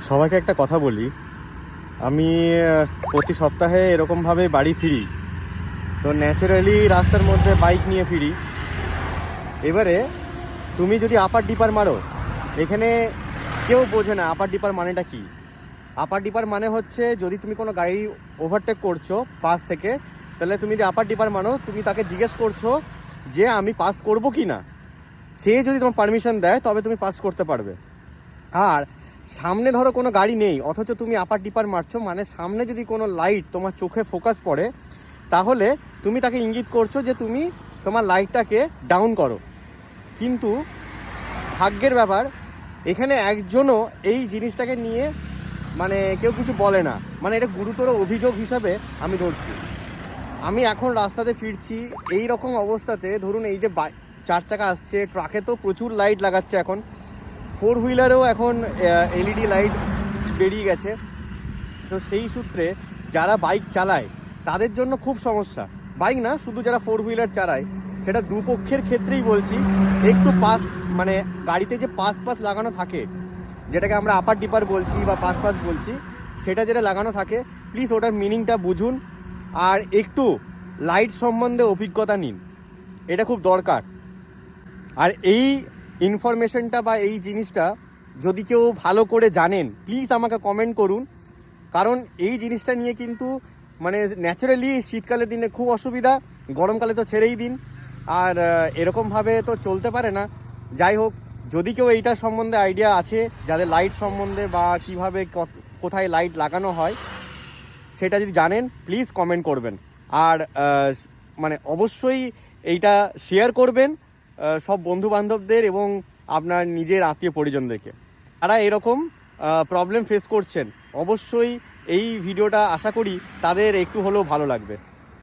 সবাইকে একটা কথা বলি, আমি প্রতি সপ্তাহে এরকমভাবে বাড়ি ফিরি, তো ন্যাচারালি রাস্তার মধ্যে বাইক নিয়ে ফিরি। এবারে তুমি যদি আপার ডিপার মারো, এখানে কেউ বোঝে না আপার ডিপার মানেটা কি। আপার ডিপার মানে হচ্ছে যদি তুমি কোনো গাড়ি ওভারটেক করছো পাস থেকে, তাহলে তুমি যদি আপার ডিপার মানো, তুমি তাকে জিজ্ঞেস করছো যে আমি পাস করব কি না। সে যদি তোমার পারমিশন দেয় তবে তুমি পাস করতে পারবে। আর সামনে ধরো কোনো গাড়ি নেই, অথচ তুমি আপার ডিপার মারছো, মানে সামনে যদি কোনো লাইট তোমার চোখে ফোকাস পড়ে, তাহলে তুমি তাকে ইঙ্গিত করছো যে তুমি তোমার লাইটটাকে ডাউন করো। কিন্তু ভাগ্যের ব্যাপার, এখানে একজনও এই জিনিসটাকে নিয়ে মানে কেউ কিছু বলে না। মানে এটা গুরুতর অভিযোগ হিসাবে আমি ধরছি। আমি এখন রাস্তাতে ফিরছি, এই রকম অবস্থাতে ধরুন এই যে চার চাকা আসছে, ট্রাকে তো প্রচুর লাইট লাগাচ্ছে এখন, ফোর হুইলারেও এখন এলইডি লাইট বেরিয়ে গেছে। তো সেই সূত্রে যারা বাইক চালায় তাদের জন্য খুব সমস্যা। বাইক না, শুধু যারা ফোর হুইলার চালায়, সেটা দুপক্ষের ক্ষেত্রেই বলছি। একটু পাস মানে গাড়িতে যে পাস লাগানো থাকে, যেটাকে আমরা আপার ডিপার বলছি বা পাস বলছি, সেটা যেটা লাগানো থাকে, প্লিজ ওটার মিনিংটা বুঝুন আর একটু লাইট সম্বন্ধে অভিজ্ঞতা নিন, এটা খুব দরকার। আর এই ইনফরমেশনটা বা এই জিনিসটা যদি কেউ ভালো করে জানেন, প্লিজ আমাকে কমেন্ট করুন। কারণ এই জিনিসটা নিয়ে কিন্তু মানে ন্যাচারালি শীতকালের দিনে খুব অসুবিধা, গরমকালে তো ছেড়েই দিন। আর এরকমভাবে তো চলতে পারে না। যাই হোক, যদি কেউ এইটার সম্বন্ধে আইডিয়া আছে, যাদের লাইট সম্বন্ধে বা কিভাবে কোথায় লাইট লাগানো হয় সেটা যদি জানেন, প্লিজ কমেন্ট করবেন। আর মানে অবশ্যই এইটা শেয়ার করবেন সব বন্ধুবান্ধবদের এবং আপনার নিজের আত্মীয় পরিজনদেরকে। তারা এরকম প্রবলেম ফেস করছেন, অবশ্যই এই ভিডিওটা আশা করি তাদের একটু হলেও ভালো লাগবে।